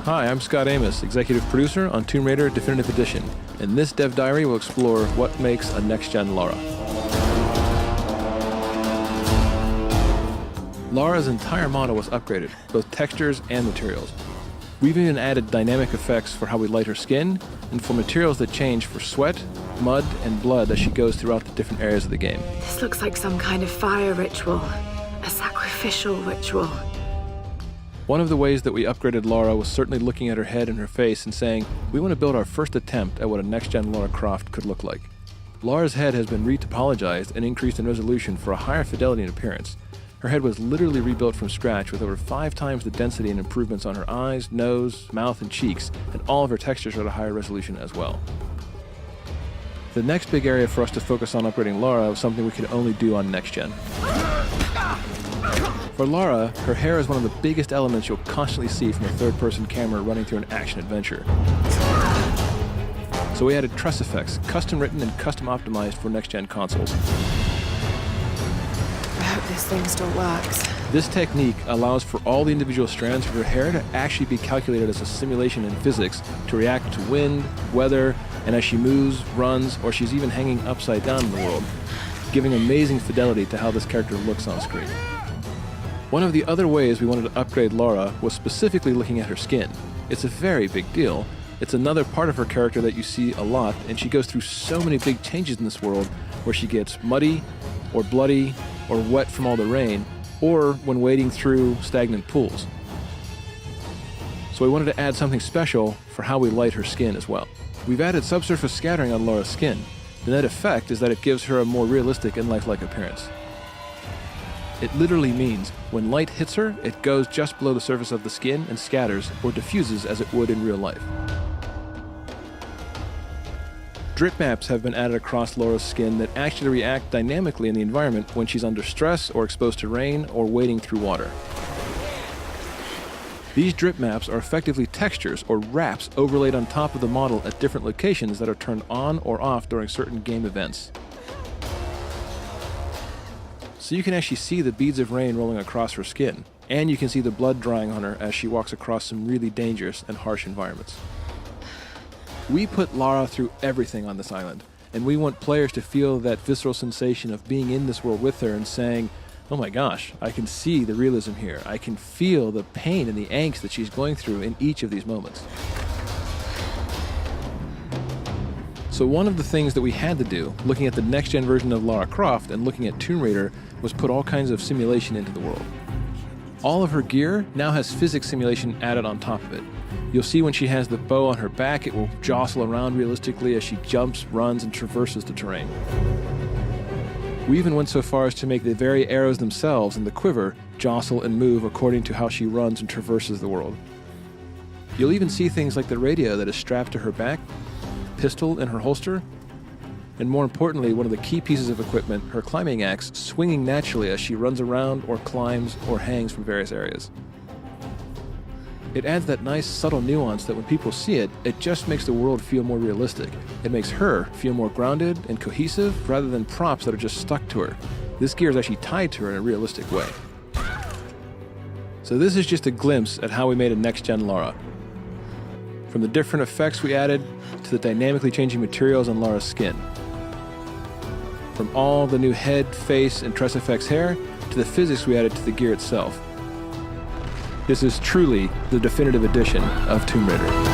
Hi, I'm Scott Amos, executive producer on Tomb Raider Definitive Edition, and this Dev Diary will explore what makes a next-gen Lara. Lara's entire model was upgraded, both textures and materials. We've even added dynamic effects for how we light her skin, and for materials that change for sweat, mud, and blood as she goes throughout the different areas of the game. This looks like some kind of fire ritual, a sacrificial ritual. One of the ways that we upgraded Lara was certainly looking at her head and her face and saying, we want to build our first attempt at what a next-gen Lara Croft could look like. Lara's head has been retopologized and increased in resolution for a higher fidelity and appearance. Her head was literally rebuilt from scratch with over 5 times the density and improvements on her eyes, nose, mouth, and cheeks, and all of her textures are at a higher resolution as well. The next big area for us to focus on upgrading Lara was something we could only do on next-gen. For Lara, her hair is one of the biggest elements you'll constantly see from a third-person camera running through an action adventure. So we added tress effects, custom written and custom optimized for next-gen consoles. I hope this thing still works. This technique allows for all the individual strands of her hair to actually be calculated as a simulation in physics to react to wind, weather, and as she moves, runs, or she's even hanging upside down in the world, giving amazing fidelity to how this character looks on screen. One of the other ways we wanted to upgrade Lara was specifically looking at her skin. It's a very big deal. It's another part of her character that you see a lot, and she goes through so many big changes in this world where she gets muddy, or bloody, or wet from all the rain, or when wading through stagnant pools. So we wanted to add something special for how we light her skin as well. We've added subsurface scattering on Lara's skin. The net effect is that it gives her a more realistic and lifelike appearance. It literally means when light hits her, it goes just below the surface of the skin and scatters or diffuses as it would in real life. Drip maps have been added across Lara's skin that actually react dynamically in the environment when she's under stress or exposed to rain or wading through water. These drip maps are effectively textures or wraps overlaid on top of the model at different locations that are turned on or off during certain game events. So you can actually see the beads of rain rolling across her skin, and you can see the blood drying on her as she walks across some really dangerous and harsh environments. We put Lara through everything on this island, and we want players to feel that visceral sensation of being in this world with her and saying, oh my gosh, I can see the realism here. I can feel the pain and the angst that she's going through in each of these moments. So one of the things that we had to do, looking at the next-gen version of Lara Croft and looking at Tomb Raider, was put all kinds of simulation into the world. All of her gear now has physics simulation added on top of it. You'll see when she has the bow on her back, it will jostle around realistically as she jumps, runs, and traverses the terrain. We even went so far as to make the very arrows themselves and the quiver jostle and move according to how she runs and traverses the world. You'll even see things like the radio that is strapped to her back, pistol in her holster, and more importantly, one of the key pieces of equipment, her climbing axe, swinging naturally as she runs around or climbs or hangs from various areas. It adds that nice subtle nuance that when people see it, it just makes the world feel more realistic. It makes her feel more grounded and cohesive rather than props that are just stuck to her. This gear is actually tied to her in a realistic way. So this is just a glimpse at how we made a next-gen Lara. From the different effects we added to the dynamically changing materials on Lara's skin. From all the new head, face, and tress effects hair to the physics we added to the gear itself. This is truly the definitive edition of Tomb Raider.